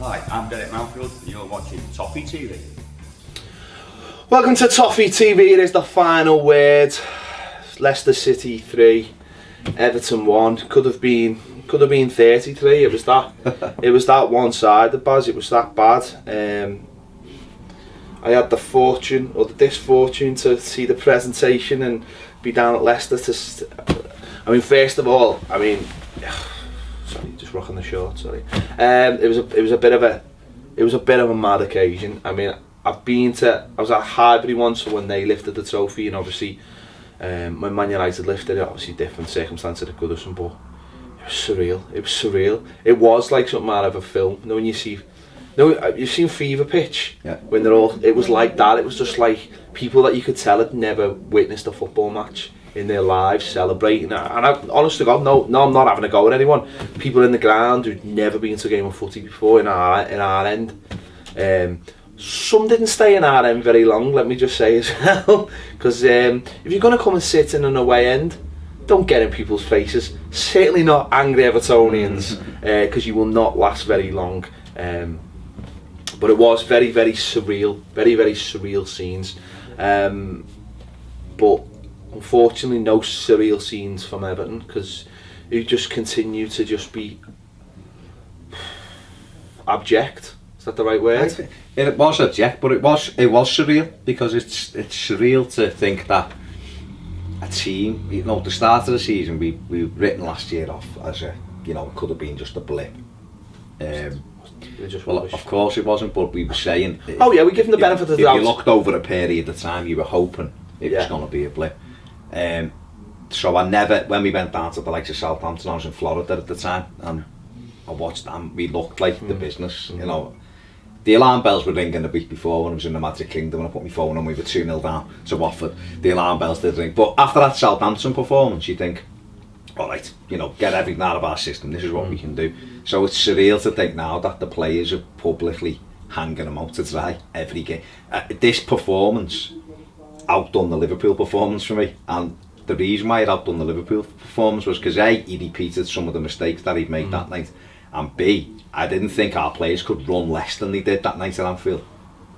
Hi, I'm Derek Manfield and you're watching Toffee TV. Welcome to Toffee TV. It is the final word. Leicester City 3, Everton 1. Could have been 33. It was that one-sided, Baz. It was that bad. I had the fortune or the disfortune to see the presentation and be down at Leicester first of all, sorry, just rocking the short. Sorry. It was a bit of a mad occasion. I mean, I was at Highbury once when they lifted the trophy, and obviously when Man United lifted it, obviously different circumstances at Goodison, but it was surreal. It was like something out of a film. You know, when you've seen Fever Pitch, yeah. When it was like that. It was just like people that you could tell had never witnessed a football match in their lives, celebrating. And I, honest to God, no, I'm not having a go at anyone. People in the ground who'd never been to a game of footy before in our end. Some didn't stay in our end very long, let me just say as well. Because if you're going to come and sit in an away end, don't get in people's faces. Certainly not angry Evertonians, because you will not last very long. But it was very, very surreal, very, very surreal scenes. But unfortunately, no surreal scenes from Everton, because you just continue to just be abject. Is that the right word? It was abject, but it was surreal, because it's surreal to think that a team, the start of the season, we've written last year off as it could have been just a blip. Well, of course it wasn't, but we were saying... Oh yeah, we give them the benefit of the doubt. If you looked over a period of time, you were hoping it was going to be a blip. So when we went down to the likes of Southampton, I was in Florida at the time, and I watched them. We looked like the business, The alarm bells were ringing the week before when I was in the Magic Kingdom, and I put my phone on. We were 2-0 down to Watford. The alarm bells did ring. But after that Southampton performance, you think, all right, get everything out of our system. This is what we can do. So it's surreal to think now that the players are publicly hanging them out to dry every game. This performance outdone the Liverpool performance for me, and the reason why it outdone the Liverpool performance was because A, he repeated some of the mistakes that he'd made that night, and B, I didn't think our players could run less than they did that night at Anfield,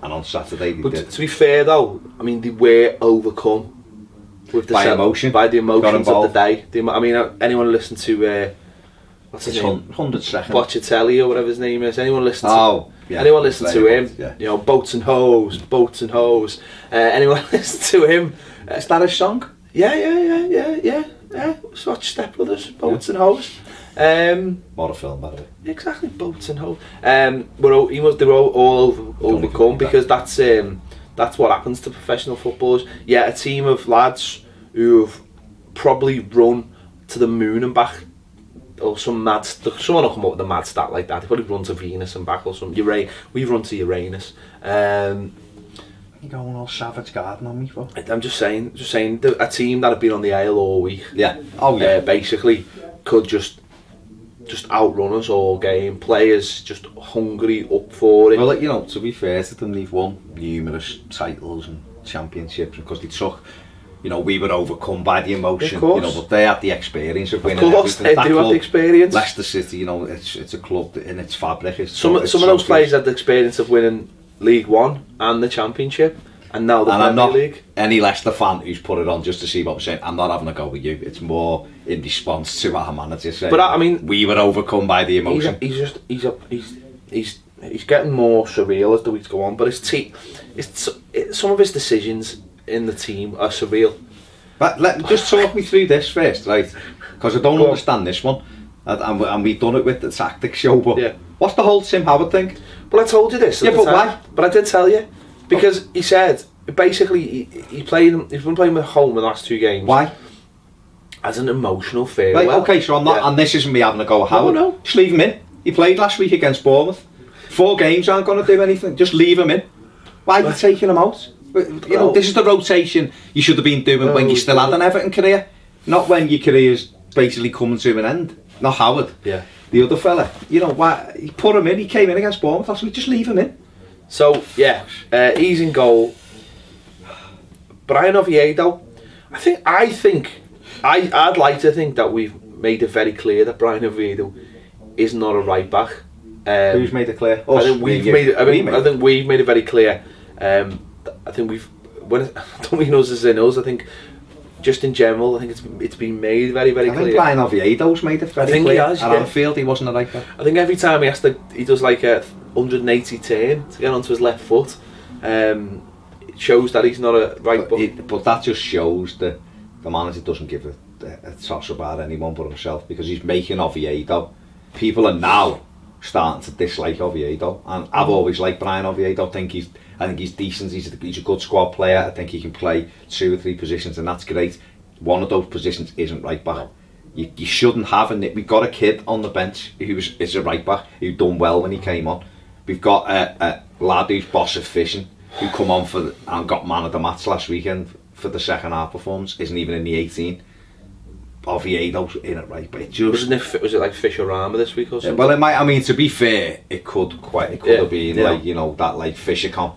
and on Saturday they did. To be fair though, they were overcome with the by the emotions of the day. Anyone listen to what's his name? 100 seconds. Bocatelli or whatever his name is. Anyone listen to? Yeah, anyone listen to him? Yeah. Boats and hose. Anyone listen to him? Is that a song? Yeah. Watch Step Brothers, Boats and Hose. What a film, by the way. Exactly, Boats and Hose. They were all overcome, because that's what happens to professional footballers. Yeah, a team of lads who've probably run to the moon and back, or someone will come up with a mad stat like that. They probably run to Venus and back, or something. We've run to Uranus. You going all Savage Garden on me for? I'm just saying, a team that had been on the aisle all week. Yeah. Basically, could just outrun us all game. Players just hungry up for it. Well, to be fair to them, they've won numerous titles and championships because they took. We were overcome by the emotion. But they had the experience of winning. Of course, everything. They do have the experience. Leicester City, it's a club in its fabric. Some of those players had the experience of winning League One and the Championship, and now the Premier League. Any Leicester fan who's put it on just to see what I'm saying, I'm not having a go with you. It's more in response to our manager saying. But we were overcome by the emotion. He's getting more surreal as the weeks go on. But some of his decisions in the team are surreal. But just talk me through this first, right? Because I don't understand this one, and we've done it with the tactics show. But what's the whole Tim Howard thing? Well, I told you this. Why? But I did tell you, because he said basically he's been playing at home in the last 2 games. Why? As an emotional farewell. Right, okay, so I'm not, and this isn't me having a go at Howard. No. Just leave him in. He played last week against Bournemouth. 4 games aren't going to do anything. Just leave him in. Why are you taking him out? This is the rotation you should have been doing when you still had an Everton career, not when your career's basically coming to an end. Not Howard. Yeah. The other fella. Why he put him in? He came in against Bournemouth last week. Just leave him in. So he's in goal. Brian Oviedo. I'd like to think that we've made it very clear that Brian Oviedo is not a right back. Who's made it clear? I think we've made it. I think we've made it very clear. I think we've. I don't mean us as in us. I think just in general, I think it's been made very clear. I think Brian Oviedo's made it very clear. He has, at Anfield, he wasn't like that. I think every time he does like a 180 turn to get onto his left foot. It shows that he's not a right foot. But that just shows that the manager doesn't give a toss about anyone but himself, because he's making Oviedo. People are now starting to dislike Oviedo, and I've always liked Brian Oviedo. I think he's decent. He's a good squad player. I think he can play 2 or 3 positions, and that's great. One of those positions isn't right back. You shouldn't have we've got a kid on the bench who is a right back who done well when he came on. We've got a lad who's boss of fishing, who come on and got man of the match last weekend for the second half performance, isn't even in the 18. Oviedo's in it right, but it just... Was it like Fisher-Rama this week or something? Well, it might, I mean, to be fair, it could have been like, you know, that like Fisher-Con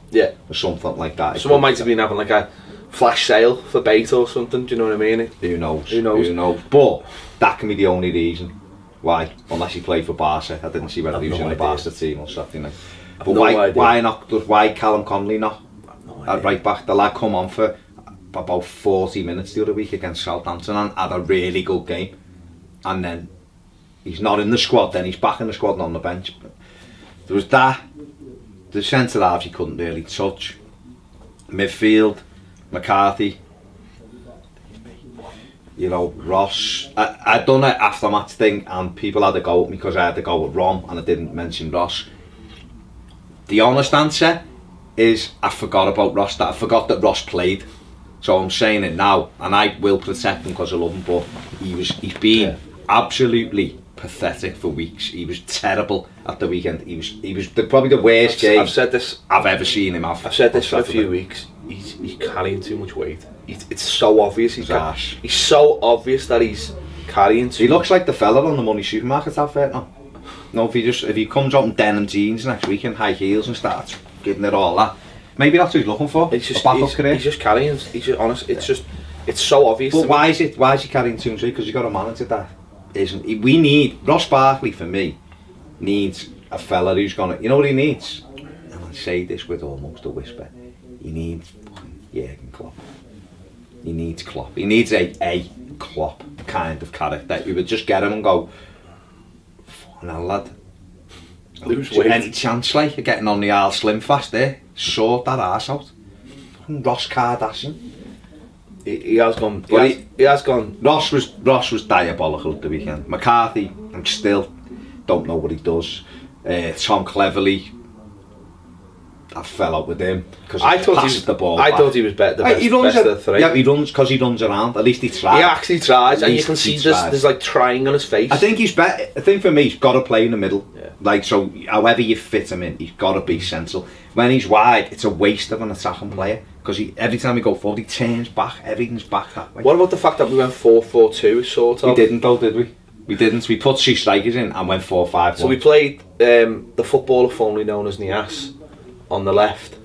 or something like that. Someone might have been having like a flash sale for bait or something, do you know what I mean? Who knows? But that can be the only reason why, unless he played for Barca. I didn't see whether he was in the Barca team or something like. But why Callum Connolly not at right back? The lad come on for about 40 minutes the other week against Southampton and had a really good game, and then he's not in the squad. Then he's back in the squad and on the bench. But there was that. The centre halves he couldn't really touch. Midfield, McCarthy, you know, Ross. I done an aftermatch thing and people had a go at me because I had to go with Rom and I didn't mention Ross. The honest answer is I forgot about Ross. I forgot that Ross played. So I'm saying it now, and I will protect him because I love him. But he's been absolutely pathetic for weeks. He was terrible at the weekend. He was probably the worst game I've said this. I've ever seen him have. I've said this for a few weeks. He's carrying too much weight. It's so obvious. He's so obvious that he's carrying too. He looks like the fella on the Money Supermarket advert now. No, if he comes out in denim jeans next week and high heels and starts giving it all that. Maybe that's what he's looking for. He's just carrying. He's just honest. It's so obvious. But why is he carrying too much? Because he's got a manager that isn't. We need Ross Barkley for me. Needs a fella who's gonna. You know what he needs? And I say this with almost a whisper. He needs Jurgen Klopp. He needs Klopp. He needs a Klopp kind of character who would just get him and go, "Now, lad, lose weight. Any chance like getting on the Al Slim Fast there? Sort that arse out." Ross Kardashian. He has gone. He has gone. Ross was diabolical at the weekend. McCarthy, I still don't know what he does. Tom Cleverley, I fell out with him because he passed the ball. I thought he was better. Best of the 3. Yeah, he runs because he runs around. At least he tries. He actually tries, and you can see there's like trying on his face. I think he's better. I think for me, he's got to play in the middle. Yeah. Like, so, however you fit him in, he's got to be central. When he's wide, it's a waste of an attacking player because every time we go forward, he turns back. Everything's back that way. What about the fact that we went 4-4-2, sort of? We didn't, though, did we? We didn't. We put 2 strikers in and went 4-5-1. So we played the footballer formerly known as Nias on the left,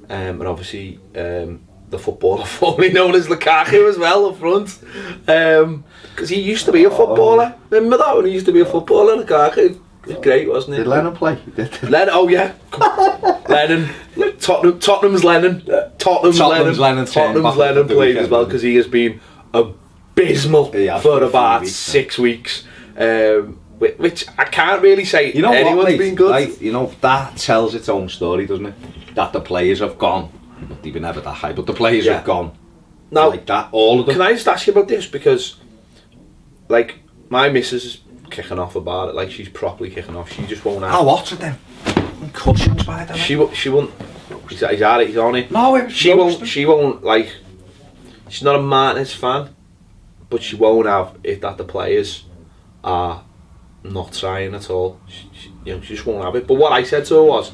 and obviously the footballer formerly known as Lukaku as well up front, because he used to be a footballer. Remember that when he used to be a footballer, Lukaku? It was great, wasn't it? Did Lennon play? Lennon, oh yeah, Lennon, Tottenham's Lennon played as well because he has been abysmal for about 6 weeks. Which I can't really say anyone's been good. Like, you know, that tells its own story, doesn't it? That the players have gone. They were never that high, but the players have gone. Now, like that, all of them. Can I just ask you about this? Because, like, my missus is kicking off about it. Like, she's properly kicking off. She just won't have... Oh, what's with them? Cushions by them. She won't... He's at it, he's on it. No, she won't, like... She's not a Martinez fan, but she won't have it that the players are not trying at all. She just won't have it. But what I said to her was,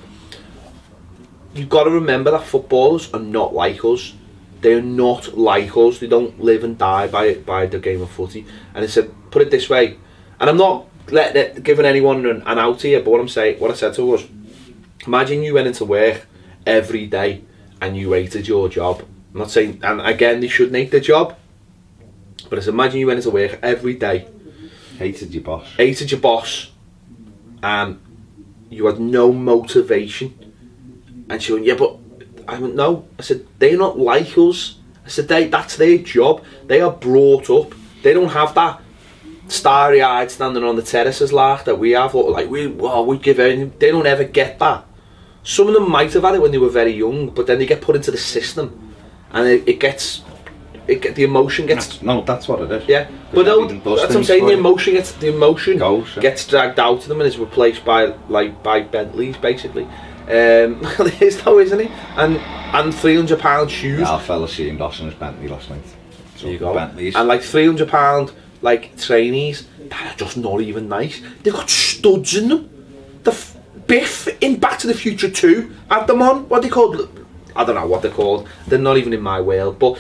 you've got to remember that footballers are not like us. They're not like us. They don't live and die by the game of footy. And I said, put it this way, and I'm not giving anyone an out here, but what I said to her was, imagine you went into work every day and you hated your job. I'm not saying, and again, they shouldn't hate their job, but I said, imagine you went into work every day, hated your boss, and you had no motivation. And she went, yeah, but I went, no. I said, they're not like us. I said, that's their job. They are brought up. They don't have that starry-eyed standing on the terraces like that we have. Like, we give everything. They don't ever get that. Some of them might have had it when they were very young, but then they get put into the system. And the emotion gets... That's what it is. Yeah, but no, that's what I'm saying, the emotion gets dragged out of them and is replaced by Bentleys, basically. It is though, isn't it? And £300 shoes. Yeah, I fell asleep in his Bentley last night. So there you go. Bentleys. And like £300 like trainees that are just not even nice. They've got studs in them. Biff in Back to the Future 2 had them on. What are they called? I don't know what they're called. They're not even in my world. But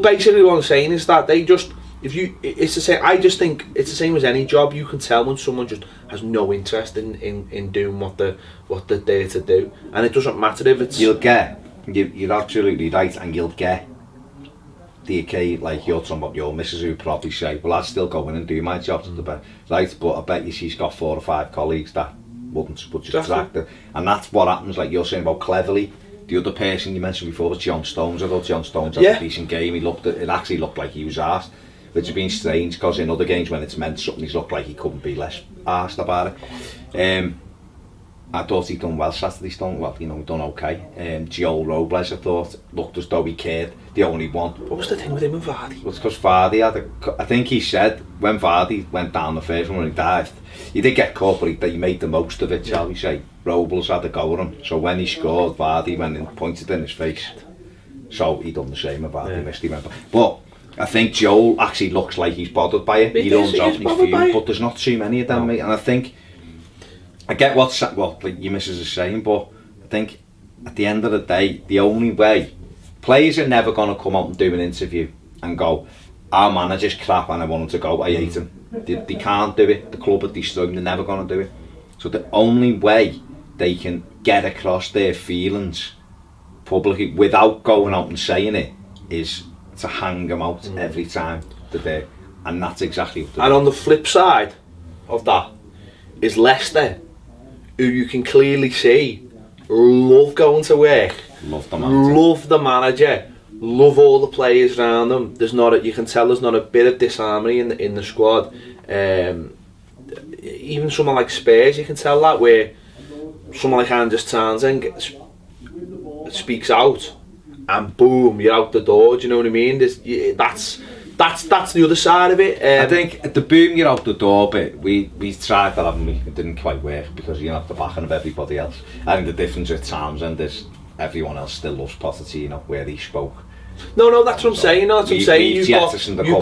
basically what I'm saying is that they just, it's the same. I just think it's the same as any job. You can tell when someone just has no interest in doing what they're there to do, and it doesn't matter if it's. You're absolutely right, and you'll get the occasion, like you're talking about your missus, who probably say, well, I'd still go in and do my job to the best, right? But I bet you she's got 4 or 5 colleagues that wouldn't, but just track them, and that's what happens. Like you're saying about cleverly. The other person you mentioned before was John Stones. I thought John Stones had a decent game. It actually looked like he was arsed, which has been strange because in other games when it's meant something, he's looked like he couldn't be less arsed about it. I thought he'd done well Saturday's done well, he done okay. Joel Robles, I thought, looked as though he cared, the only one. What was the thing with him and Vardy? Well, it's because Vardy I think he said when Vardy went down the first one when he dived, he did get caught, but he made the most of it, shall we say. Robles had a go at him, so when he scored, Vardy went and pointed in his face. So he done the same with Vardy, missed him. But I think Joel actually looks like he's bothered by it. He runs off and he's fuming, but there's not too many of them, mate. And I think, I get what your missus is saying, but I think at the end of the day, the only way, players are never going to come out and do an interview and go, our manager's crap and I want him to go, I hate him. They can't do it, the club are destroyed, they're never going to do it. So the only way they can get across their feelings publicly without going out and saying it is to hang them out every time they're there. And that's exactly what they're doing. And on the flip side of that is Leicester, who you can clearly see love going to work, love the manager, love all the players around them. You can tell there's not a bit of disharmony in the squad. Even someone like Spurs, you can tell that, where someone like Anders Townsend speaks out and boom, you're out the door. Do you know what I mean? That's the other side of it. I think at the boom, you're out the door bit, we tried that, haven't we? It didn't quite work because you're at the backing of everybody else. I think the difference with Townsend is everyone else still loves Pochettino where he spoke. No, that's what I'm saying. No, that's what I'm saying. You've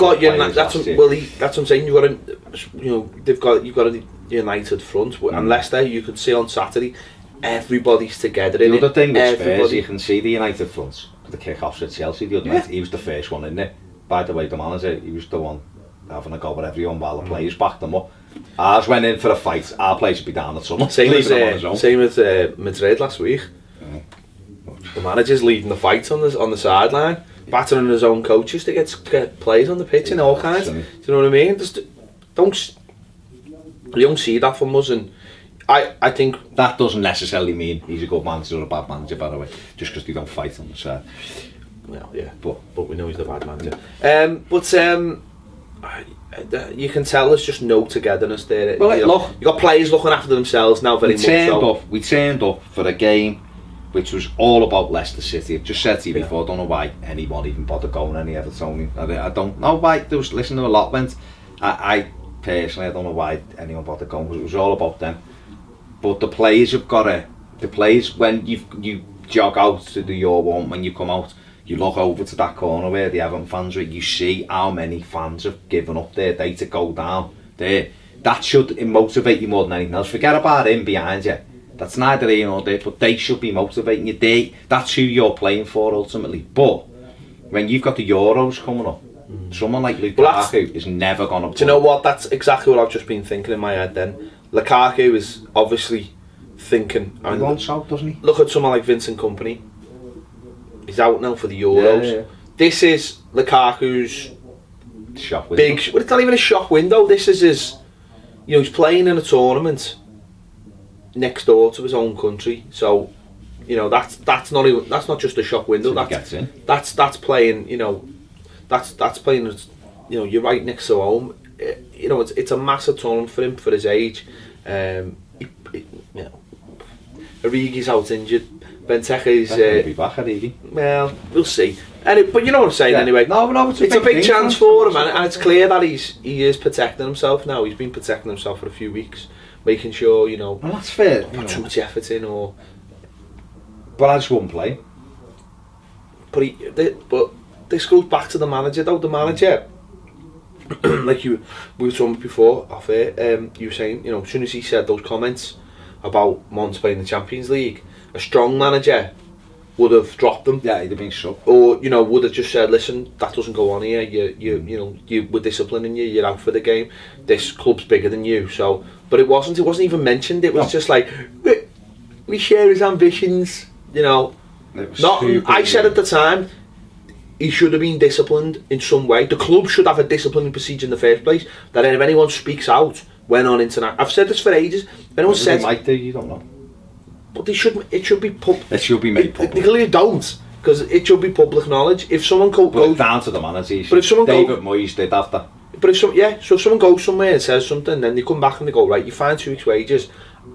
got your. That's what I'm saying. You've got a united front, and Leicester, you could see on Saturday, everybody's together. The other thing with Spurs, you can see the united front. The kick-offs at Chelsea the other night, he was the first one in there. By the way, the manager, he was the one having a go at everyone while the players backed them up. Ours went in for a fight. Our place would be down at summer. Same as Madrid last week. The manager's leading the fight on the sideline, battering his own coaches to get players on the pitch and all kinds. Do you know what I mean? You don't see that from us, and I think that doesn't necessarily mean he's a good manager or a bad manager, by the way, just because they don't fight on the side. Well, yeah, but we know he's the bad manager. You can tell there's just no togetherness there. Well, look, you got players looking after themselves now very much so. We turned up for a game which was all about Leicester City. I've just said to you before, I don't know why anyone even bothered going any Everton. I don't know why. There was, listen to a lot went. I personally, I don't know why anyone bothered going, because it was all about them. But the players have got to, when you jog out to do your one, when you come out, you look over to that corner where the Everton fans are, you see how many fans have given up their day to go down there. That should motivate you more than anything else. Forget about him behind you. That's neither here nor there, but they should be motivating you. That's who you're playing for ultimately. But when you've got the Euros coming up, someone like Lukaku is never going to... Do you know what? That's exactly what I've just been thinking in my head then. Lukaku is obviously thinking... He wants out, doesn't he? Look at someone like Vincent Kompany. He's out now for the Euros. Yeah. This is Lukaku's shop window. Big... Well, it's not even a shop window. This is his... he's playing in a tournament. next door to his own country. So, you know, that's not just a shop window. That's playing. You know, that's playing. You know, you're right next to home. You know, it's a massive tournament for him for his age. You know, Origi's out injured. Benteke's be back, Origi. Well, we'll see. But you know what I'm saying, anyway. No, it's a big chance for him, and it's clear that he is protecting himself now. He's been protecting himself for a few weeks, making sure, you know. Well, that's fair. Put too much effort in, or. But I just wouldn't play. But this goes back to the manager, though. The manager, like we were talking before off air, you were saying, you know, as soon as he said those comments about Mons playing the Champions League, a strong manager would have dropped them. Yeah, he'd have been shook. Or, you know, would have just said, listen, that doesn't go on here. We're disciplining you. You're out for the game. This club's bigger than you. So, but it wasn't even mentioned. It was just like we share his ambitions. You know, I said at the time, he should have been disciplined in some way. The club should have a disciplining procedure in the first place. That if anyone speaks out, went on internet. I've said this for ages. If anyone says, might do, you don't know. But it should be It should be made public. They clearly don't, because it should be public knowledge. If someone goes down to the manager, but if someone David Moyes did have that. But so if someone goes somewhere and says something, then they come back and they go, right, you find 2 weeks' wages,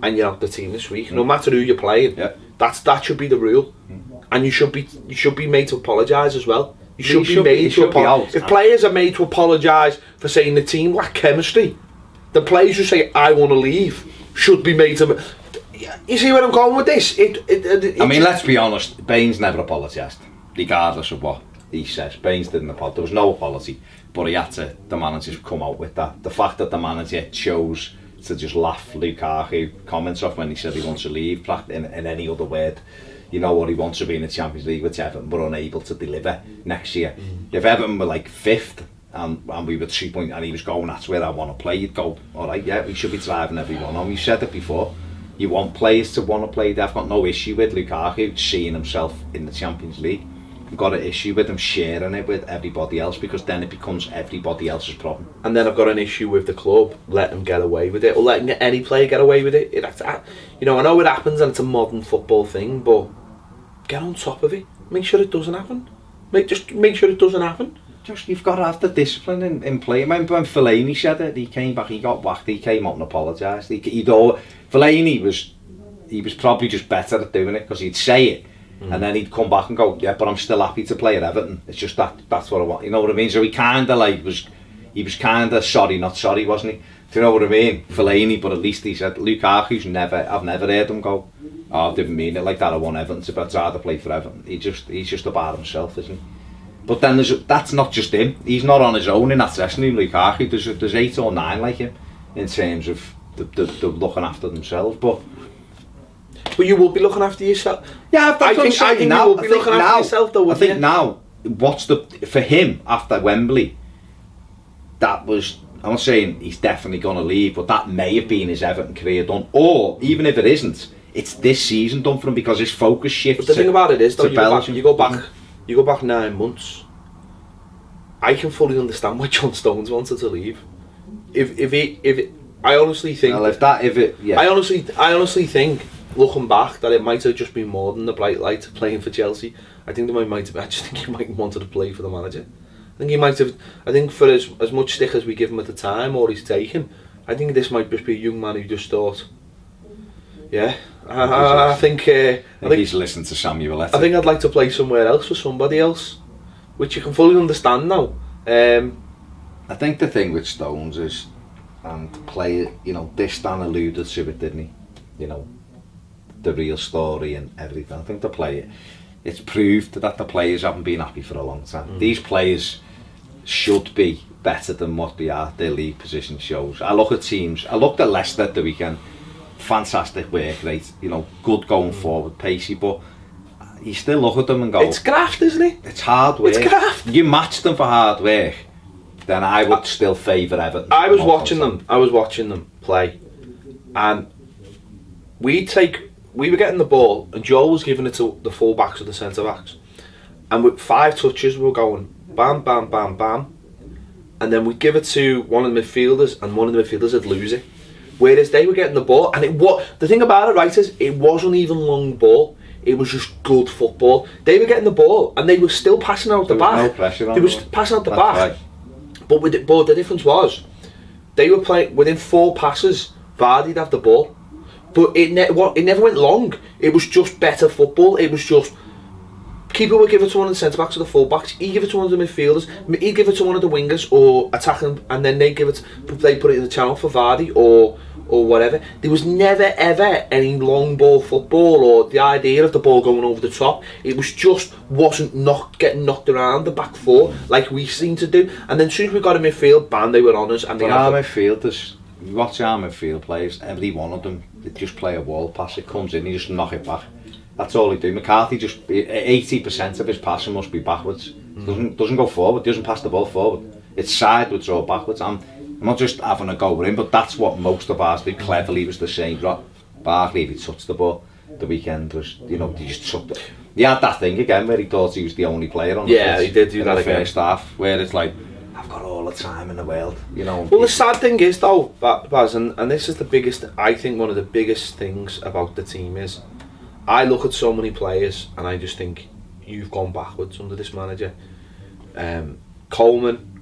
and you're out the team this week. No matter who you're playing, that should be the rule, and you should be made to apologise as well. You should be made to apologise. If players are made to apologise for saying the team lack chemistry, the players who say I want to leave should be made to. You see where I'm going with this? I mean, let's be honest. Baines never apologised, regardless of what he says. Baines didn't apologise. There was no apology, but he had to. The manager's come out with that. The fact that the manager chose to just laugh Lukaku comments off when he said he wants to leave, in any other word, you know what, he wants to be in the Champions League with Everton, but unable to deliver next year. If Everton were like 5th and we were 3 points and he was going, that's where I want to play, you'd go, all right, yeah, we should be driving everyone on. We've said it before. You want players to want to play. They've got no issue with Lukaku seeing himself in the Champions League. I've got an issue with him sharing it with everybody else, because then it becomes everybody else's problem. And then I've got an issue with the club letting him get away with it, or letting any player get away with it. You know, I know it happens and it's a modern football thing, but get on top of it. Make sure it doesn't happen. Just make sure it doesn't happen. You've got to have the discipline in play. I remember when Fellaini said it, he came back, he got whacked, he came out and apologised. Fellaini was probably just better at doing it, because he'd say it and then he'd come back and go, yeah, but I'm still happy to play at Everton. It's just that's what I want. You know what I mean? So he kind of he was kind of sorry, not sorry, wasn't he? Do you know what I mean? Fellaini, but at least he said, Lukaku's I've never heard him go, oh, I didn't mean it like that, I want Everton to try to play for Everton. He's just about himself, isn't he? But then that's not just him. He's not on his own in that dressing room, Lukaku. There's 8 or 9 like him in terms of the looking after themselves. But you will be looking after yourself. Yeah, I think now, you will be looking after yourself, though. I think now, for him after Wembley? That was. I'm not saying he's definitely going to leave, but that may have been his Everton career done. Or even if it isn't, it's this season done for him, because his focus shifts. But the thing about it is, though, you go back 9 months. I can fully understand why John Stones wanted to leave. I honestly think. Well, I honestly think, looking back, that it might have just been more than the bright light of playing for Chelsea. I think I just think he might have wanted to play for the manager. I think he might have. I think for as much stick as we give him at the time, or he's taken, I think this might just be a young man who just thought, yeah, I think he's listened to Samuel Eto'o. I think I'd like to play somewhere else for somebody else, which you can fully understand now. I think the thing with Stones is, and play, you know, Distan alluded to it, didn't he? You know, the real story and everything. I think the player, it's proved that the players haven't been happy for a long time. These players should be better than what they are. Their league position shows. I look at teams. I looked at Leicester the weekend. Fantastic work rate, you know, good going forward, pacey, but you still look at them and go, it's graft, isn't it? It's hard work. It's graft. You match them for hard work, then I would still favour Everton. I was watching them play, and we were getting the ball, and Joel was giving it to the full backs or the centre backs, and with 5 touches we were going bam, bam, bam, bam, and then we'd give it to one of the midfielders, and one of the midfielders would lose it. Whereas they were getting the ball, and the thing about it, right, is it wasn't even long ball. It was just good football. They were getting the ball, and they were still passing out the back. No pressure on They were them. passing out the That's back. right. But the difference was, they were playing within 4 passes. Vardy'd have the ball, but it never went long. It was just better football. It was just. Keeper would give it to one of the centre backs or the full backs. He'd give it to one of the midfielders. He'd give it to one of the wingers or attacking, and then they put it in the channel for Vardy or whatever. There was never ever any long ball football or the idea of the ball going over the top. It was just wasn't getting knocked around the back four like we seem to do. And then as soon as we got a midfield, bam, they were on us. And But our midfielders, you watch our midfield players, every one of them, they just play a wall pass. It comes in, you just knock it back. That's all he do. McCarthy 80% of his passing must be backwards. Doesn't go forward. Doesn't pass the ball forward. It's sideways or backwards. I'm not just having a go with him, but that's what most of ours do. Cleverly was the same. Barkley, if he touched the ball the weekend, was he just took it. He had that thing again where he thought he was the only player on the pitch. He did do that in the again. first half, where it's like, I've got all the time in the world, Well, the sad thing is though, Baz, and this is the biggest. I think one of the biggest things about the team is, I look at so many players and I just think you've gone backwards under this manager. Coleman,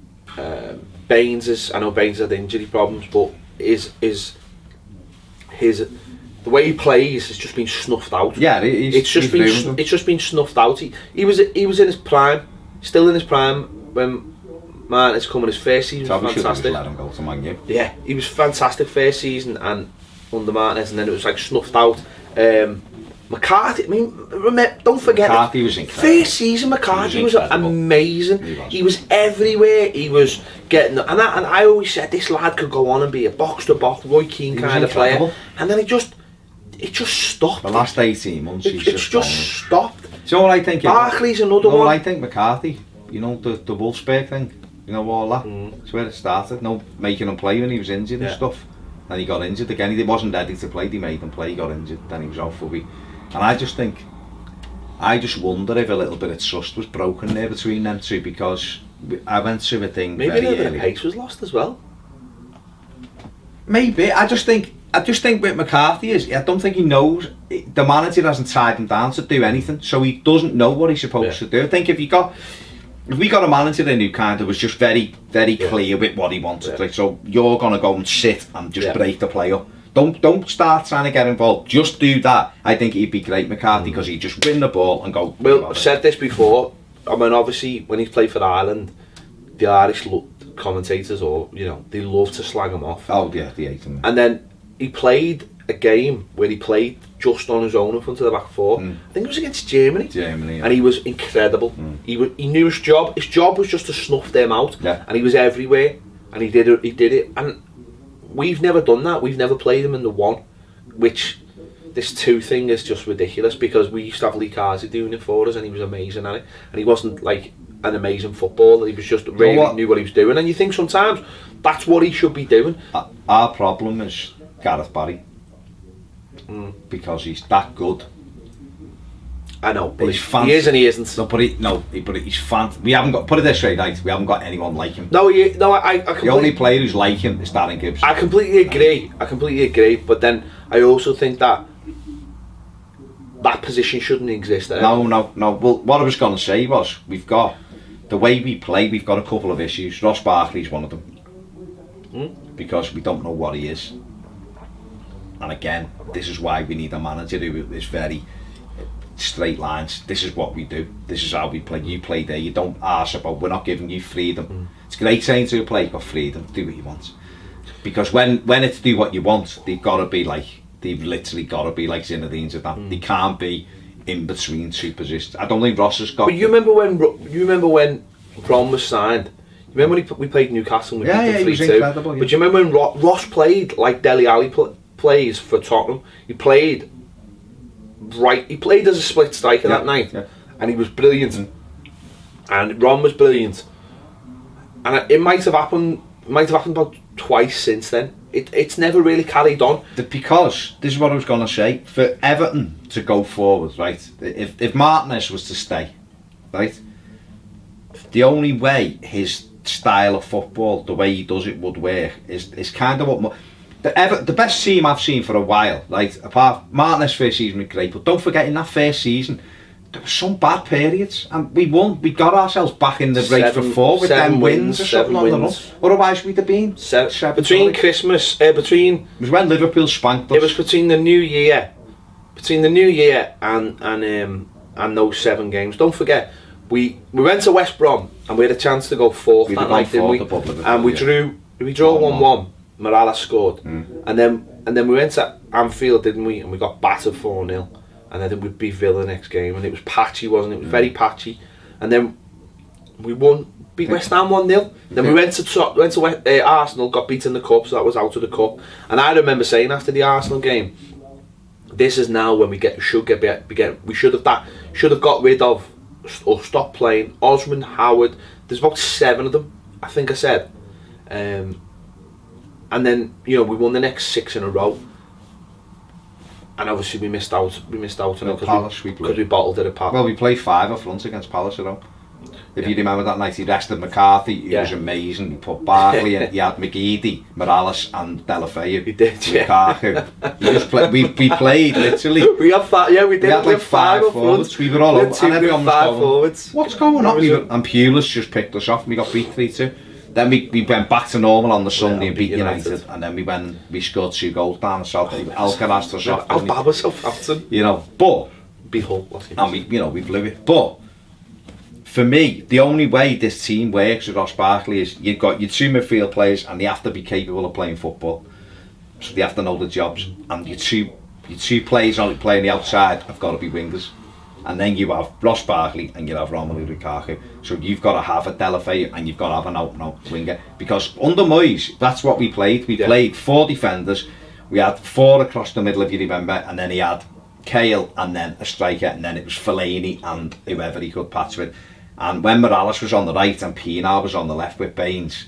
Baines I know Baines had injury problems, but his the way he plays has just been snuffed out. Yeah, it's just been snuffed out. He was in his prime, still in his prime when Martinez come in his first season. Probably fantastic. should have let him go to Man U. Yeah, he was fantastic first season and under Martinez, and then it was like snuffed out. McCarthy, I mean, don't forget, McCarthy was incredible. First season McCarthy was incredible. amazing. He was everywhere. He was getting, and I always said this lad could go on and be a box to box Roy Keane kind of player, and then it just stopped. The last 18 months, it's just stopped. So what I think, Barkley's another one. I think McCarthy, the Wolfsburg thing, all that. That's where it started. Making him play when he was injured and stuff. And he got injured again. He wasn't ready to play. They made him play. He got injured. Then he was out for a week. And I just wonder if a little bit of trust was broken there between them two, because I went through a thing maybe very a little early. bit of pace was lost as well. Maybe. I just think with McCarthy I don't think he knows. The manager hasn't tied him down to do anything, so he doesn't know what he's supposed to do. I think if we got a manager in who kind of was just very, very clear with what he wanted, like, so you're gonna go and sit and just break the play up. Don't start trying to get involved. Just do that. I think he'd be great, McCarthy, because he'd just win the ball and go. Well, I've said this before. I mean, obviously, when he's played for Ireland, the Irish commentators, they love to slag him off. Oh yeah, they hate him. And then he played a game where he played just on his own in front of the back four. I think it was against Germany. Yeah. And he was incredible. He knew his job. His job was just to snuff them out. Yeah. And he was everywhere. And he did it. And we've never done that. We've never played him in the one, which this two thing is just ridiculous, because we used to have Lee Carsley doing it for us and he was amazing at it. And he wasn't like an amazing footballer. He was just really knew what he was doing. And you think sometimes that's what he should be doing. Our problem is Gareth Barry. Because he's that good. I know, but he's he is and he isn't. No, but he's fantastic. We haven't got, put it this way, right? We haven't got anyone like him. I the only player who's like him is Darren Gibbs. I completely agree. But then I also think that position shouldn't exist. No. Well, what I was going to say was, we've got the way we play. We've got a couple of issues. Ross Barkley's one of them, because we don't know what he is. And again, this is why we need a manager who is very straight lines. This is what we do. This is how we play. You play there. You don't arse about. We're not giving you freedom. It's great saying to a player, "You've got freedom. Do what you want." Because when it's do what you want, they've literally got to be like Zinedine Zidane. They can't be in between two positions. I don't think Ross has got. But you remember when Ron was signed? You remember when we played Newcastle? And we beat them 3-2? He was incredible. Yeah. But you remember when Ross played like Dele Alli plays for Tottenham? He played as a split striker that night, and he was brilliant. And Ron was brilliant. And it might have happened about twice since then. It's never really carried on. Because this is what I was going to say. For Everton to go forward, right? If Martinez was to stay, right? The only way his style of football, the way he does it, would work is kind of what The best team I've seen for a while, right? Apart Martinez first season was great, but don't forget in that first season there were some bad periods, and we won. We got ourselves back in the race for 4 with 10 wins or something on the run. Otherwise, we'd have been seven between Christmas. It was when Liverpool spanked us. It was between the New Year, and those 7 games. Don't forget, we went to West Brom and we had a chance to go 4th that night, didn't we? And we drew 1-1. Morales scored, and then we went to Anfield, didn't we? And we got battered 4-0. And I think we beat Villa the next game, and it was patchy, wasn't it? It was very patchy. And then we beat West Ham 1-0. Then we went to Arsenal, got beaten in the cup, so that was out of the cup. And I remember saying after the Arsenal game, this is now when we should have got rid of or stopped playing Osman, Howard. There's about 7 of them, I think I said. And then we won the next 6 in a row. And obviously we missed out on it because we bottled it at Palace. Well, we played 5 up front against Palace at home. If you remember that night, he rested McCarthy. He was amazing. He put Barkley in. He had McGibbon, Morales, and Delafeu. He did. Lukaku. He just played. We played literally. We had 5. Yeah, we did. We had like 5 forwards. We were all up, and everyone was going, forwards. What's going on? And Pulis just picked us off, and we got beat 3-2. Then we went back to normal on the Sunday and beat United, and then we scored 2 goals down the south. Alcaraz to us off. How bad was Southampton? But beat Hull. And we blew it. But for me, the only way this team works with Ross Barkley is you've got your 2 midfield players, and they have to be capable of playing football. So they have to know the jobs, and your two players only playing the outside have got to be wingers. And then you have Ross Barkley and you have Romelu Lukaku. So you've got to have a Delafeu and you've got to have an out-and-out winger. Because under Moyes, that's what we played. We played 4 defenders. We had 4 across the middle, if you remember. And then he had Kale and then a striker. And then it was Fellaini and whoever he could patch with. And when Morales was on the right and Pienaar was on the left with Baines,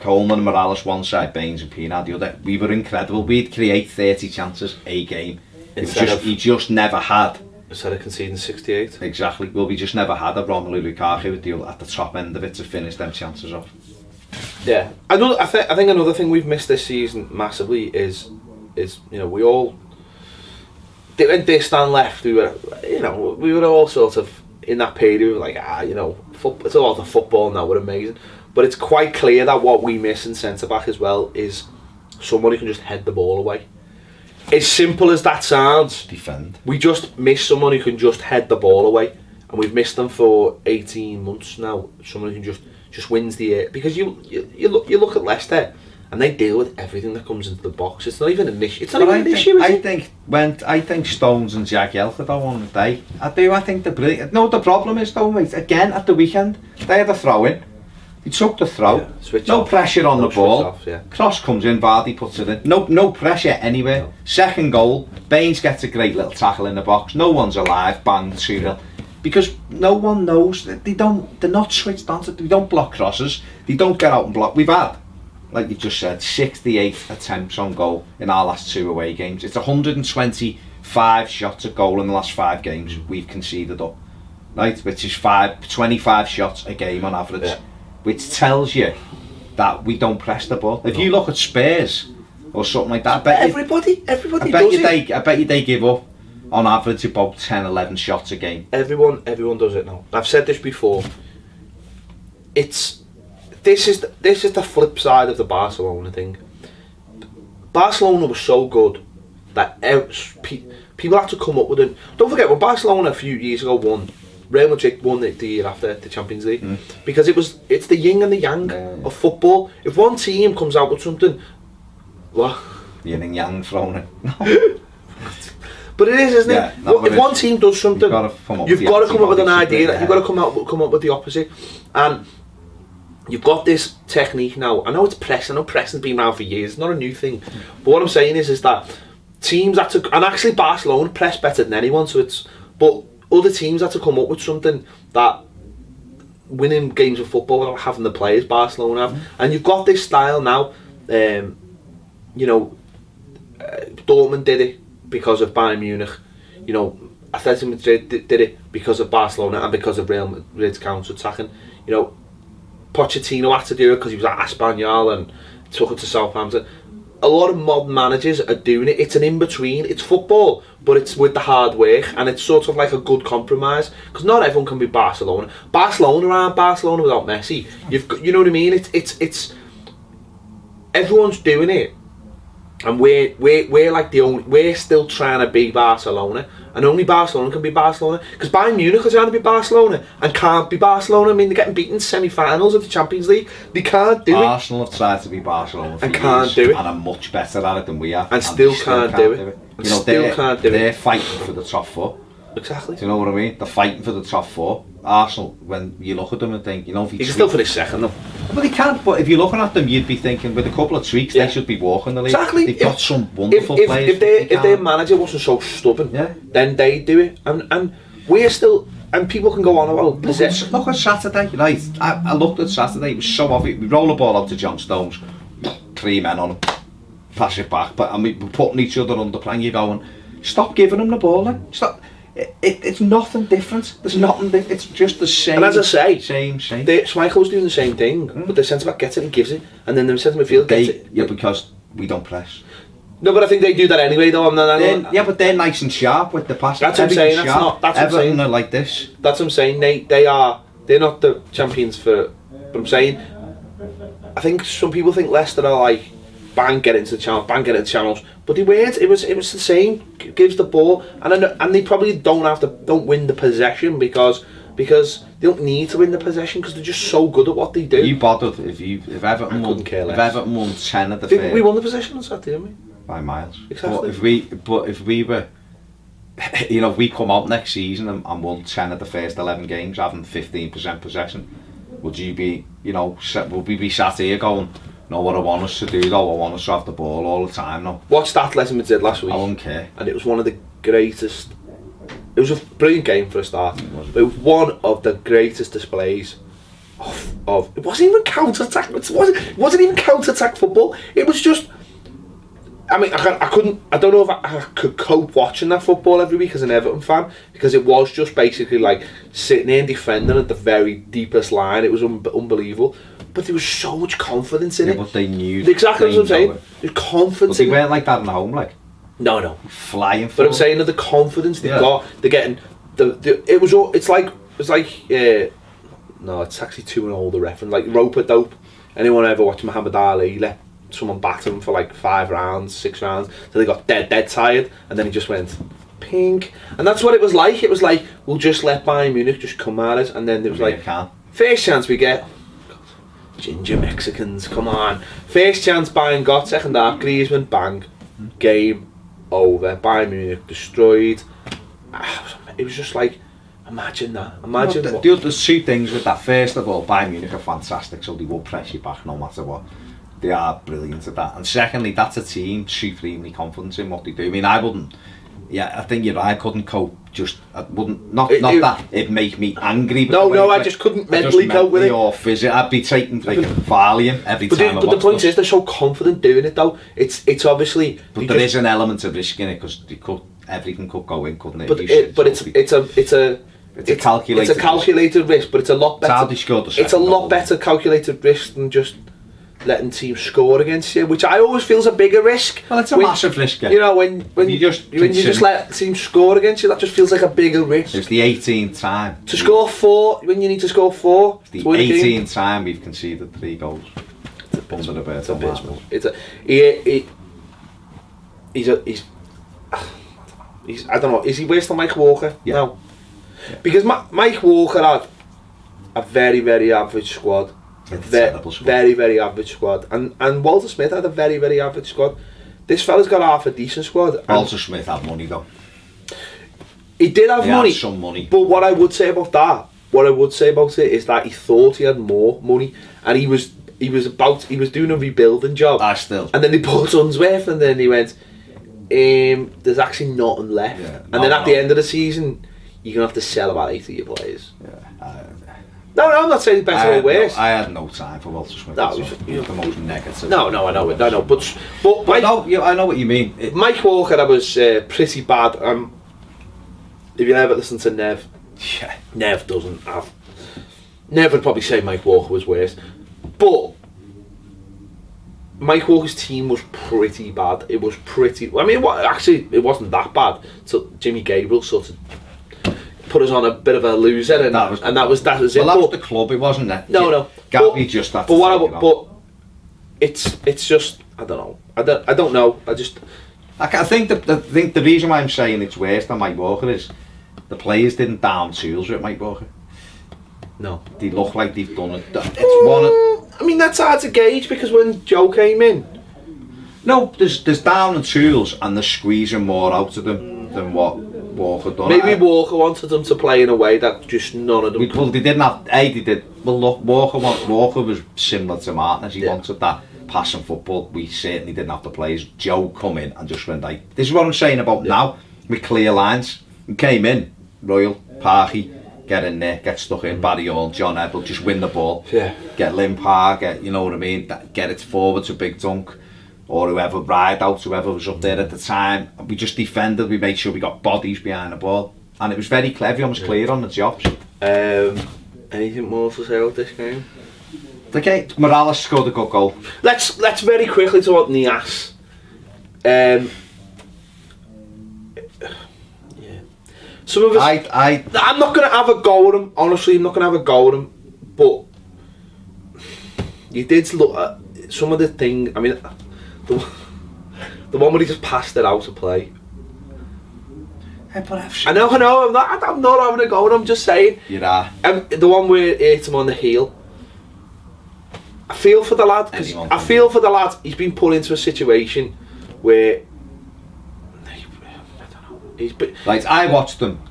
Coleman and Morales one side, Baines and Pienaar the other, we were incredible. We'd create 30 chances a game. He just never had. Instead of conceding 68. Exactly. Well, we just never had a Romelu Lukaku at the top end of it to finish them chances off. Yeah. I think another thing we've missed this season massively is we all when Distan left, we were all sort of in that period. We were like, it's all the football now. We're amazing, but it's quite clear that what we miss in centre back as well is someone who can just head the ball away. As simple as that sounds, defend. We just miss someone who can just head the ball away, and we've missed them for 18 months now. Someone who can just wins the air. Because you look at Leicester, and they deal with everything that comes into the box. It's not even an issue. It's not even an issue. I think Stones and Jagielka don't want to die. I do. I think they're brilliant. No, the problem is though, mate. Again at the weekend, they had a throw in. He took the throw, no pressure on the ball, cross comes in, Vardy puts it in, no pressure anywhere. No. Second goal, Baines gets a great little tackle in the box, no one's alive, bang, 2-0. Because no one knows, they're not switched on, they don't block crosses, they don't get out and block. We've had, like you just said, 68 attempts on goal in our last 2 away games. It's 125 shots at goal in the last 5 games we've conceded up, right? Which is 25 shots a game on average. Yeah. Which tells you that we don't press the ball. If you look at Spurs or something like that, everybody does it. I bet you they give up on average about 10-11 shots a game. Everyone does it now. I've said this before. This is the flip side of the Barcelona thing. Barcelona was so good that people had to come up with it. Don't forget when Barcelona a few years ago won. Real Madrid won the year after the Champions League because it's the yin and the yang of football. If one team comes out with something, what? Yin and yang thrown in. But it is, isn't it? If one team does something, you've got to come up with an idea. You've got to come up with the opposite, and you've got this technique now. I know it's press. I know pressing's been around for years. It's not a new thing. But what I'm saying is that teams had to, and actually Barcelona press better than anyone. But other teams had to come up with something that winning games of football without having the players Barcelona have. And you've got this style now. Dortmund did it because of Bayern Munich. Atletico Madrid did it because of Barcelona and because of Real Madrid's counter-attacking. Pochettino had to do it because he was at Espanyol and took it to Southampton. a lot of modern managers are doing it. It's an in-between. It's football, but it's with the hard work, and it's sort of like a good compromise, because not everyone can be Barcelona. Barcelona aren't Barcelona without Messi. You know what I mean? It's everyone's doing it, and we're like the only. We're still trying to be Barcelona, and only Barcelona can be Barcelona, because Bayern Munich are trying to be Barcelona and can't be Barcelona. I mean, they're getting beaten in semi-finals of the Champions League. They can't do it. Arsenal have tried to be Barcelona for and years, can't do it, and are much better at it than we are, and still can't do it. You know, they're fighting for the top four. Exactly. Do you know what I mean? They're fighting for the top four. Arsenal, when you look at them and think, you know, if you can still finish second though. Well, they can't, but if you're looking at them, you'd be thinking, with a couple of tweaks, they should be walking the league. Exactly. They've got some wonderful players. If their manager wasn't so stubborn, then they'd do it. And we're still, and people can go on about possession. Look at Saturday, right? I looked at Saturday, it was so obvious. We roll the ball out to John Stones, 3 men on him, pass it back, and we're putting each other under play, and you're going, stop giving them the ball then. Stop. It's nothing different. There's nothing different. It's just the same. And as I say, same. Schmeichel's doing the same thing, but the centre back gets it and gives it, and then the centre midfield gets it. Yeah, because we don't press. No, but I think they do that anyway, though. But they're nice and sharp with the passing. That's what I'm saying. That's Everton are like this. That's what I'm saying. They're not the champions for. But I'm saying, I think some people think Leicester are like, bang, get into the channels, but they weren't. It was the same. Gives the ball, and they probably don't win the possession because they don't need to win the possession, because they're just so good at what they do. Are you bothered if Everton won 10 of the first? We won the possession on Saturday, didn't we? By miles. Exactly. But if we were, you know, if we come out next season and won 10 of the first 11 games, having 15% possession, would you be, you know, would we be sat here going, no, what I want us to do though, I want us to have the ball all the time now. Watched Atletico Madrid last week. I don't care. And it was one of the greatest. It was a brilliant game for a start. It was one of the greatest displays of it wasn't even counter-attack. It wasn't even counter-attack football. It was just. I mean, I don't know if I could cope watching that football every week as an Everton fan, because it was just basically like sitting there and defending at the very deepest line. It was unbelievable. But there was so much confidence in it. But they knew. Exactly what I'm saying. There's confidence but in it. They weren't like that in the home, like. No. Flying But I'm saying that the confidence they've got, they're getting. It's like. No, it's actually too an older reference. Like rope-a-dope. Anyone ever watch Muhammad Ali? Let someone bat him for like 5 rounds, 6 rounds, so they got dead tired, and then he just went pink. And that's what it was like. It was like, we'll just let Bayern Munich just come at us, and then there was like, first chance we get, ginger Mexicans, come on. First chance Bayern got, second half, Griezmann, bang, game over. Bayern Munich destroyed. It was just like, imagine that. Imagine what. There's 2 things with that. First of all, Bayern Munich are fantastic, so they will press you back no matter what. They are brilliant at that. And secondly, that's a team supremely confident in what they do. I mean, I wouldn't. Yeah, I think you're right. I couldn't cope. I wouldn't. Not that it'd make me angry. But I just couldn't mentally cope with it. Or physically, I'd be taking like a Valium every time. But the point is, they're so confident doing it though. It's obviously. But there is an element of risk in it, because everything could go in, couldn't it? But it's a calculated risk, but it's a lot better. It's a lot better calculated risk than just letting teams score against you, which I always feel is a bigger risk. Well, it's a massive risk. You know, when you just let teams score against you, that just feels like a bigger risk. It's the 18th time to score 4 when you need to score 4. It's the 18th time we've conceded 3 goals. It's abysmal. He's I don't know. Is he worse than Mike Walker? Yeah. No, because Mike Walker had a very, very average squad. Very, very average squad, and Walter Smith had a very, very average squad. This fella's got half a decent squad. Walter Smith had money though. He did have money. Had some money. But what I would say about it is that he thought he had more money, and he was doing a rebuilding job. And then they bought Unsworth, and then he went, there's actually nothing left. Yeah, then at the end of the season, you're gonna have to sell about 8 of your players. Yeah. No, I'm not saying better or worse. I had no time for Walter Smith. No, the most negative. No, I know it. But I know what you mean. Mike Walker, that was pretty bad. If you ever listen to Nev, Nev doesn't have. Nev would probably say Mike Walker was worse, but Mike Walker's team was pretty bad. It was pretty. I mean, actually, it wasn't that bad. So Jimmy Gabriel sort of put us on a bit of a loser, and that was it. Well, that was the club. It wasn't it? No. Gabby just had to but it's just I don't know. I don't know. I think the reason why I'm saying it's worse than Mike Walker is the players didn't down tools with Mike Walker. No, they look like they've done it. It's one. I mean, that's hard to gauge because when Joe came in, no, there's down and tools, and they're squeezing more out of them than what Walker done. Maybe Walker wanted them to play in a way that just none of them. Well, they didn't have. They did. Well, look, Walker was similar to Martinez. He wanted that passing football. We certainly didn't have the players. Joe come in and just went like, this is what I'm saying about now with clear lines. He came in, Royal, Parky, get in there, get stuck in, Barry Hall, John Ebel, just win the ball. Yeah. Get Limpar, get, you know what I mean, get it forward to Big Dunk, or whoever, ride out, whoever was up there at the time. We just defended, we made sure we got bodies behind the ball. And it was very clever, everyone was clear on the jobs. Anything more to say about this game? Okay, Morales scored a good goal. Let's very quickly talk Nias. Some of us. I'm not going to have a go at him. Honestly, I'm not going to have a go at him. But you did look at some of the things. I mean, the one where he just passed it out to play. I know. I'm not having a go at him. I'm just saying. Yeah. The one where he hit him on the heel. I feel for the lad because he's been put into a situation where Right, I watched them.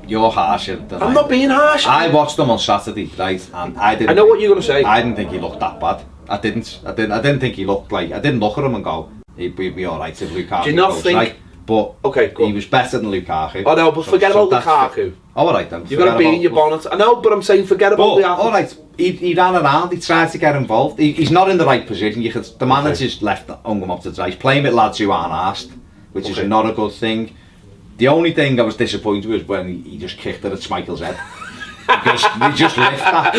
You're harsher than I'm not being harsh. I watched them on Saturday, right, and I know what you're going to say. I didn't think he looked that bad. I didn't think he looked like. I didn't look at him and go, he'd be all right if Lukaku. Do you not goes, think? Right? But okay, he was better than Lukaku. Oh no, but forget about Lukaku. All right then. You've got to be in your bonnet. I know, but I'm saying forget about the. All right, he ran around. He tried to get involved. He's not in the right position. The manager's left hung him up to dry. He's playing with lads who aren't asked, which is not a good thing. The only thing I was disappointed with was when he just kicked it at Schmeichel's head. Because he just left that.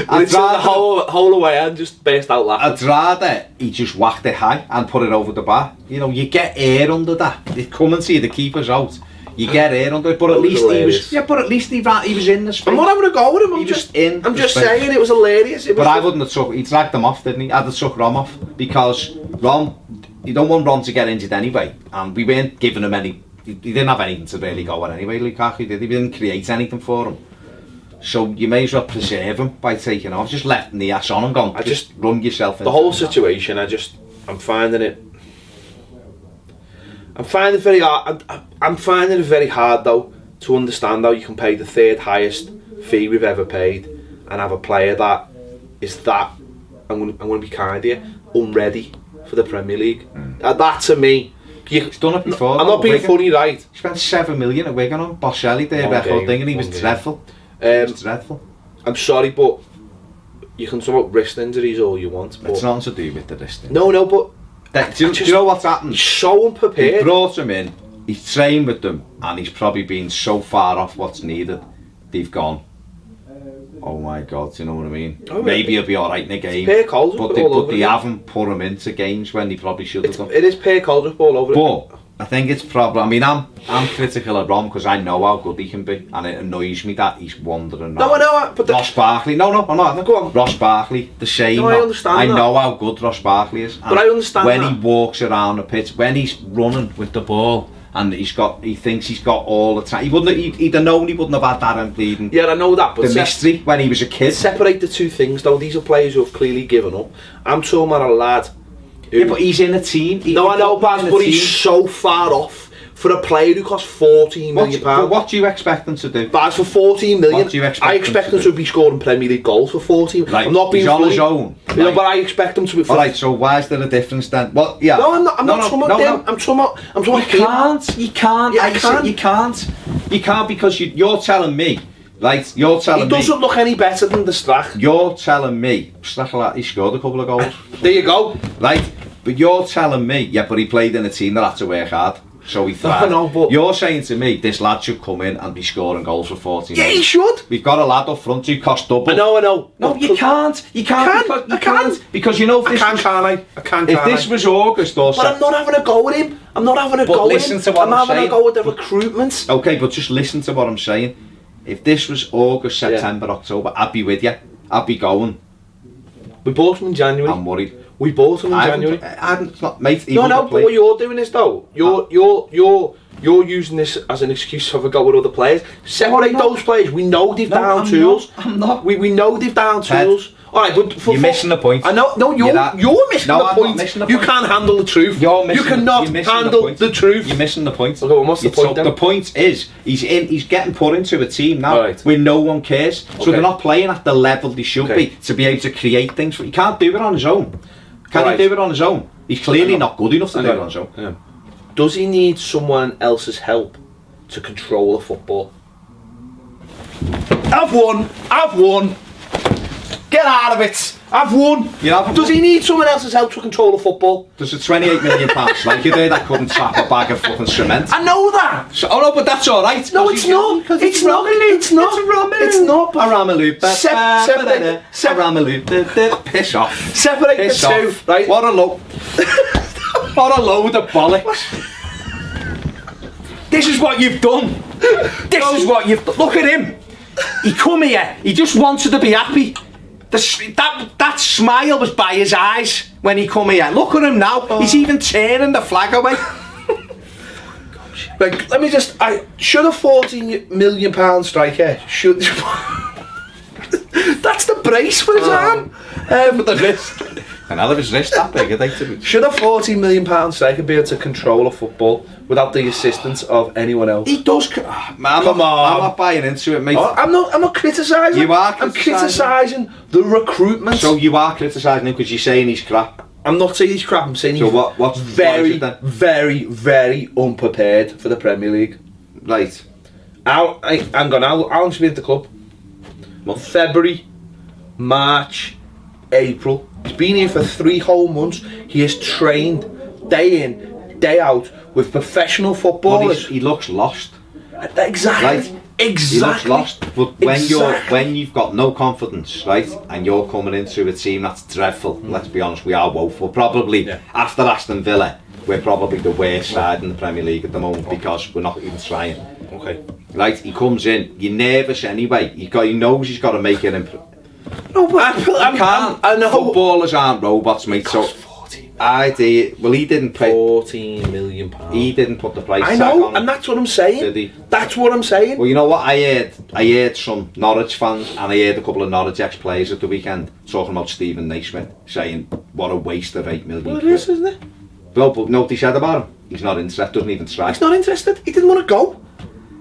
The whole away and just burst out laughing. I'd rather he just whacked it high and put it over the bar. You know, you get air under that. They come and see the keeper's out. You get air under it, but at least he was. Yeah, but at least he was in the space. I'm not having a go with him. I'm just saying it was hilarious. But I wouldn't have took. He dragged them off, didn't he? I'd have took Rom off because Rom. You don't want Ron to get injured anyway, and we weren't giving him any. He didn't have anything to really go on anyway. Lukaku did. He didn't create anything for him. So you may as well preserve him by taking off. Just left the ass on and gone. Just run yourself. The whole situation. I'm finding it. I'm finding it very hard though to understand how you can pay the third highest fee we've ever paid and have a player that is that. I'm going to be kind here. Unready for the Premier League. That to me. He's done it before. I'm not being funny, right? He spent 7 million at Wigan on Boschelli there, record thing, and he was dreadful. Dreadful. I'm sorry, but you can talk about wrist injuries all you want. But it's nothing to do with the wrist injury. No, but do you know what's happened? He's so unprepared. They brought him in, he's trained with them, and he's probably been so far off what's needed. They've gone, oh my God, do you know what I mean? Oh, maybe he'll be alright in a game, but they haven't put him into games when they probably should have done. It is Per Coldrick all over it. But I think it's probably. I mean, I'm critical of Rom because I know how good he can be, and it annoys me that he's wandering. No, I know, but Ross Barkley. No, I'm not. Go on. Ross Barkley, the same. No, I understand. I know how good Ross Barkley is, but I understand when he walks around the pitch, when he's running with the ball. And he thinks he's got all the time. He'd have known he wouldn't have had that and bleeding. Yeah, I know that, but the mystery when he was a kid. Separate the two things though. These are players who have clearly given up. I'm talking about a lad. Yeah, but he's in a team. No, I know, Baz, but he's so far off for a player who costs £14 million. But what do you expect them to do? Baz, for £14 million, what do you expect I expect them to be scoring Premier League goals for 14. Right, I'm not being he's on his own. You know, but I expect them to be. Alright, so why is there a difference then? Well, yeah. No, I'm not talking about them. I'm talking about. You can't. Yeah, you can't because you're telling me. Right, you're telling me. He doesn't look any better than the Strach. You're telling me. Strach, he scored a couple of goals. There you go. Right, but you're telling me, yeah, but he played in a team that had to work hard. so we thrive. No, but you're saying to me this lad should come in and be scoring goals for 14 yeah, million. he should. We've got a lad up front who costs double. I know. No, you can't. You can't. Because you know if this I can't. if this was August or but I'm not having a go at him. I'm not having a But go at him. listen to what I'm having saying. a go at the recruitment. Okay, but just listen to what I'm saying. If this was August, September, October, I'd be with you. I'd be going. We bought him in January. I'm worried. We bought him in January. It's not, mate. But what you're doing is though, you're using this as an excuse to have a go with other players. Separate those players. We know they've down tools. I'm not. We know they've down tools. All right, but you're missing the point. I know. No, you're missing the point. Missing the point. You can't handle the truth. You cannot handle the truth. You're missing the point. Okay, well, what's the point then? The point is, he's getting put into a team now Right. where no one cares. So Okay. they're not playing at the level they should be to be able to create things. He can't do it on his own. Can he do it on his own? He's clearly not good enough to do it on his own. Does he need someone else's help to control a football? I've won. Get out of it. I've won. Does he need someone else's help to control a football? There's a 28 million pound striker there that couldn't tap a bag of fucking cement. I know that. So, oh no, but that's all right. No, it's not. It's not. It's not. Aramelu. Separate. Piss off. Separate the Piss two. off. Right. What a load. What a load of bollocks. This is what you've done. This is what you've done. Look at him. He come here. He just wanted to be happy. That smile was by his eyes when he come here. Look at him now. He's even turning the flag away. Like, let me just. Should a £14 million striker should. That's the brace for his arm. For the wrist. And out of his wrist that big, I think. Should a £14 million striker be able to control a football without the assistance of anyone else? He does. Man, I'm not buying into it, mate. Oh, I'm not criticising. You are I'm criticising the recruitment. So you are criticising him because you're saying he's crap. I'm not saying he's crap. I'm saying he's what's very, it then? very, very unprepared for the Premier League. Right. How long has he been at the club? February, March, April. He's been here for 3 whole months. He has trained day in, day out with professional footballers. He looks lost. Exactly. Right. Exactly. He looks lost. But when you've got no confidence, right, and you're coming into a team that's dreadful. Let's be honest, we are woeful. Probably after Aston Villa, we're probably the worst side in the Premier League at the moment because we're not even trying. Okay. Right, he comes in. You're nervous anyway. He knows he's got to make an No, but I know. Footballers aren't robots, mate. So he didn't pay £14 million. He didn't put the price I tag know, on and that's what I'm saying. Did he? That's what I'm saying. Well, you know what I heard some Norwich fans and I heard a couple of Norwich ex-players at the weekend talking about Stephen Naismith, saying what a waste of £8 million. Well, it is, isn't it? Well, but no, they said about him. He's not interested. Doesn't even try. He's not interested. He didn't want to go.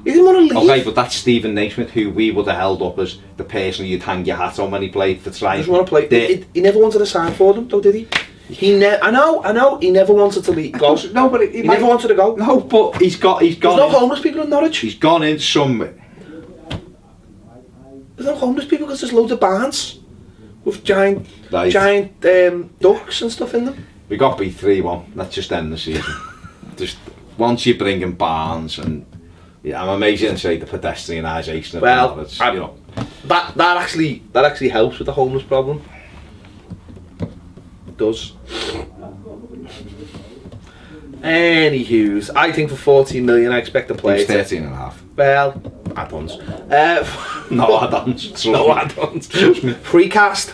He didn't want to leave. Okay, but that's Stephen Naismith, who we would have held up as the person you'd hang your hat on when he played for trying. He doesn't want to play. He never wanted to sign for them, though, did he? I know. He never wanted to leave. Go. No, but he never wanted to go. No, but he's gone. There's no homeless people in Norwich. He's gone in some. There's no homeless people because there's loads of barns with giant ducks and stuff in them. We got beat 3-1. Let's just end the season. Just once you bring in barns and I'm amazing to say the pedestrianisation of Norwich. You know, that actually helps with the homeless problem. It does. Anywho's, I think for 14 million, I expect to play. It's 13.5. Well, add-ons. No add-ons. No add-ons. Precast.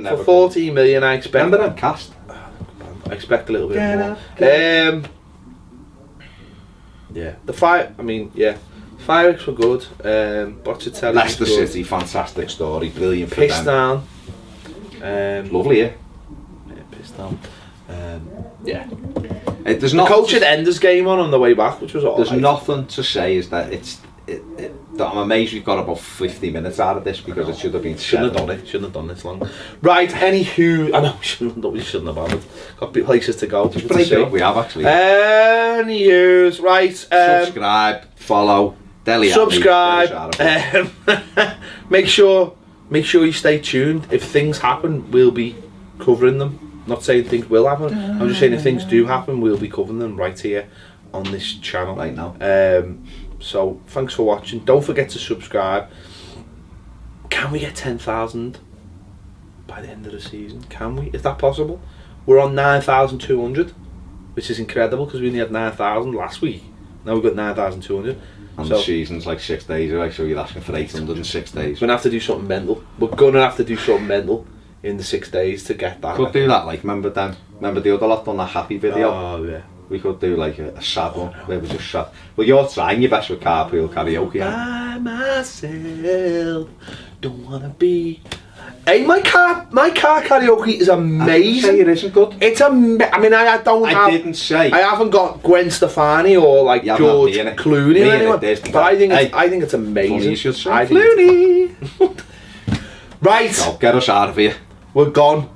For 14 million, I expect. Remember them cast? I expect a little bit more. Yeah, Fireworks were good. Bocciatelli. Leicester City, fantastic story, brilliant for them. Pissed down. Lovely, yeah. Yeah, pissed down. There's the coach had Ender's game on the way back, which was all There's right. nothing to say is that that I'm amazed we've got about 50 minutes out of this because it should have been. Shouldn't have done this long. Right, anywho, I know we shouldn't have had it. Got places to go. Just break it up, we have actually. Anywho's, right. Subscribe, follow, subscribe. Make sure you stay tuned. If things happen, we'll be covering them. Not saying things will happen. I'm just saying if things do happen, we'll be covering them right here on this channel right now. So thanks for watching. Don't forget to subscribe. Can we get 10,000 by the end of the season? Can we? Is that possible? We're on 9,200, which is incredible because we only had 9,000 last week. Now we've got 9,200. And so the season's like 6 days away, so you're asking for 806 days. we're gonna have to do something mental. We're gonna have to do something mental in the 6 days to get that. Could do that, like, remember the other lot on that happy video? Oh yeah. We could do like a sad one where we just sad. Well, you're trying your best with carpool karaoke. By myself, don't wanna be. Hey, my car karaoke is amazing. I didn't say it isn't good. It's I mean, I didn't say. I haven't got Gwen Stefani or like You George haven't had Clooney or anyone, Disney. but I think Hey, it's amazing. funny you should say I think Clooney. Right, So, get us out of here. we're gone.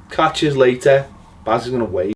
Catch us later. Baz is gonna wait.